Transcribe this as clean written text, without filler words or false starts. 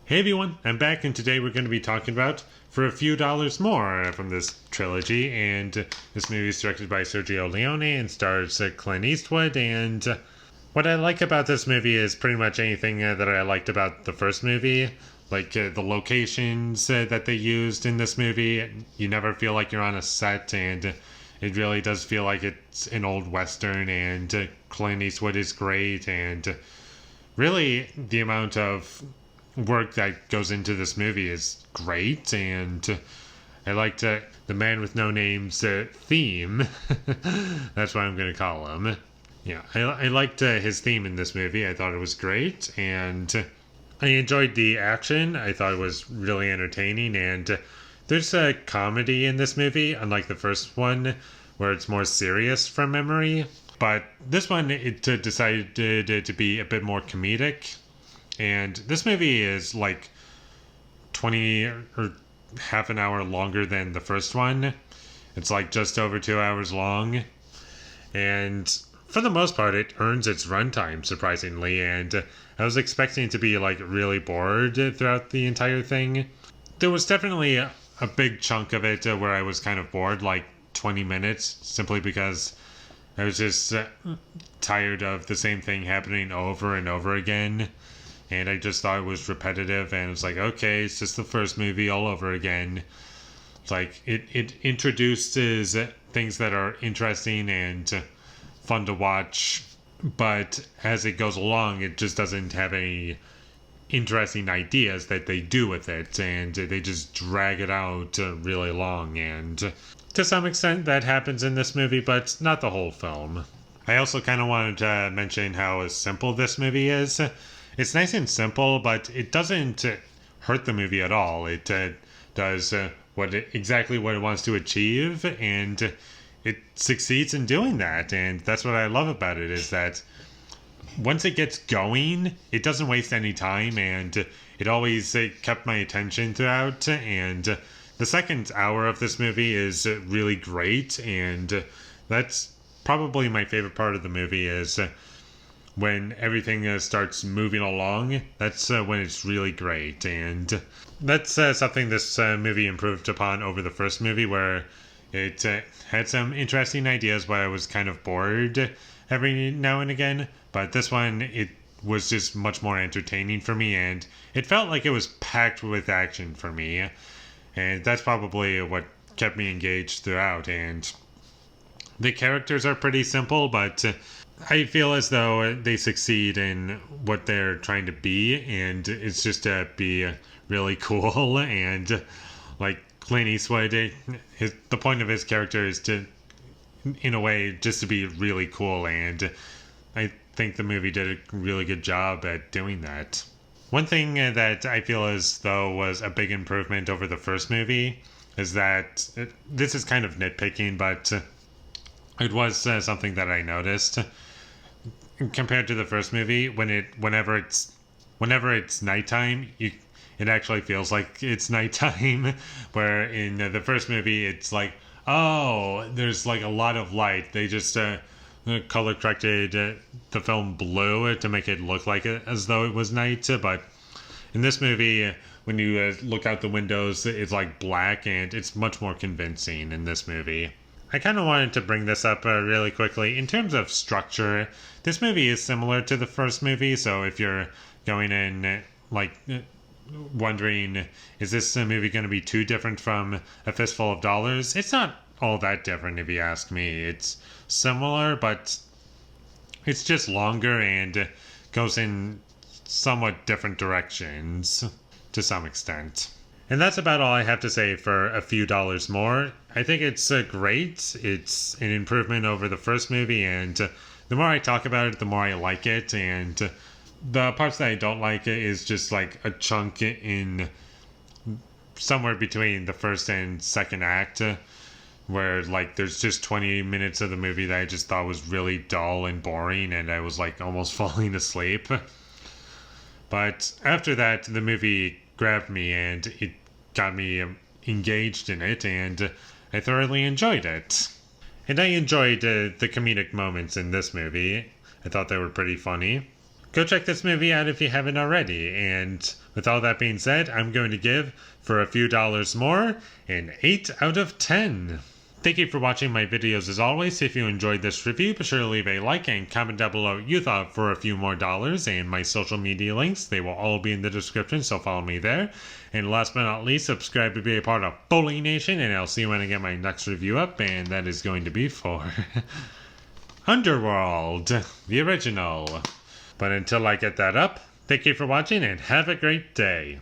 Hey everyone, I'm back and today we're going to be talking about For a Few Dollars More from this trilogy. And this movie is directed by Sergio Leone and stars Clint Eastwood. And what I like about this movie is pretty much anything that I liked about the first movie. Like the locations that they used in this movie. You never feel like you're on a set, and it really does feel like it's an old Western. And Clint Eastwood is great. And really, the amount of work that goes into this movie is great, and I liked the Man with No Name's theme. That's what I'm going to call him. Yeah, I liked his theme in this movie. I thought it was great, and I enjoyed the action. I thought it was really entertaining, and there's a comedy in this movie, unlike the first one, where it's more serious from memory. But this one, it decided to be a bit more comedic. And this movie is like 20 or half an hour longer than the first one. It's like just over 2 hours long. And for the most part, it earns its runtime, surprisingly. And I was expecting to be like really bored throughout the entire thing. There was definitely a big chunk of it where I was kind of bored, like 20 minutes, simply because I was just tired of the same thing happening over and over again. And I just thought it was repetitive, and it's like, okay, it's just the first movie all over again. It's like, it introduces things that are interesting and fun to watch, but as it goes along, it just doesn't have any interesting ideas that they do with it, and they just drag it out really long, and to some extent that happens in this movie, but not the whole film. I also kind of wanted to mention how simple this movie is. It's nice and simple, but it doesn't hurt the movie at all. It does exactly what it wants to achieve, and it succeeds in doing that. And that's what I love about it, is that once it gets going, it doesn't waste any time, and it always kept my attention throughout. And the second hour of this movie is really great, and that's probably my favorite part of the movie, is when everything starts moving along. That's when it's really great, and that's something this movie improved upon over the first movie, where it had some interesting ideas, but I was kind of bored every now and again. But this one, it was just much more entertaining for me, and it felt like it was packed with action for me, and that's probably what kept me engaged throughout. And the characters are pretty simple, but I feel as though they succeed in what they're trying to be, and it's just to be really cool. And like Clint Eastwood, the point of his character is to, in a way, just to be really cool, and I think the movie did a really good job at doing that. One thing that I feel as though was a big improvement over the first movie is that this is kind of nitpicking, but it was something that I noticed. Compared to the first movie, whenever it's nighttime, it actually feels like it's nighttime. Where in the first movie, it's like, oh, there's like a lot of light. They just color corrected the film blue to make it look like as though it was night. But in this movie, when you look out the windows, it's like black, and it's much more convincing in this movie. I kind of wanted to bring this up really quickly. In terms of structure, this movie is similar to the first movie, so if you're going in wondering, is this movie going to be too different from A Fistful of Dollars? It's not all that different, if you ask me. It's similar, but it's just longer and goes in somewhat different directions to some extent. And that's about all I have to say for A Few Dollars More. I think it's great. It's an improvement over the first movie, and the more I talk about it, the more I like it. And the parts that I don't like is just like a chunk in somewhere between the first and second act, where like there's just 20 minutes of the movie that I just thought was really dull and boring, and I was like almost falling asleep. But after that, the movie grabbed me, and it got me engaged in it, and I thoroughly enjoyed it. And I enjoyed the comedic moments in this movie. I thought they were pretty funny. go check this movie out if you haven't already. And with all that being said, I'm going to give For a Few Dollars More an 8 out of 10. Thank you for watching my videos as always. If you enjoyed this review, be sure to leave a like and comment down below what you thought For a Few More Dollars, and my social media links. They will all be in the description, so follow me there. And last but not least, subscribe to be a part of Foley Nation, and I'll see you when I get my next review up, and that is going to be for Underworld, the original. But until I get that up, thank you for watching and have a great day.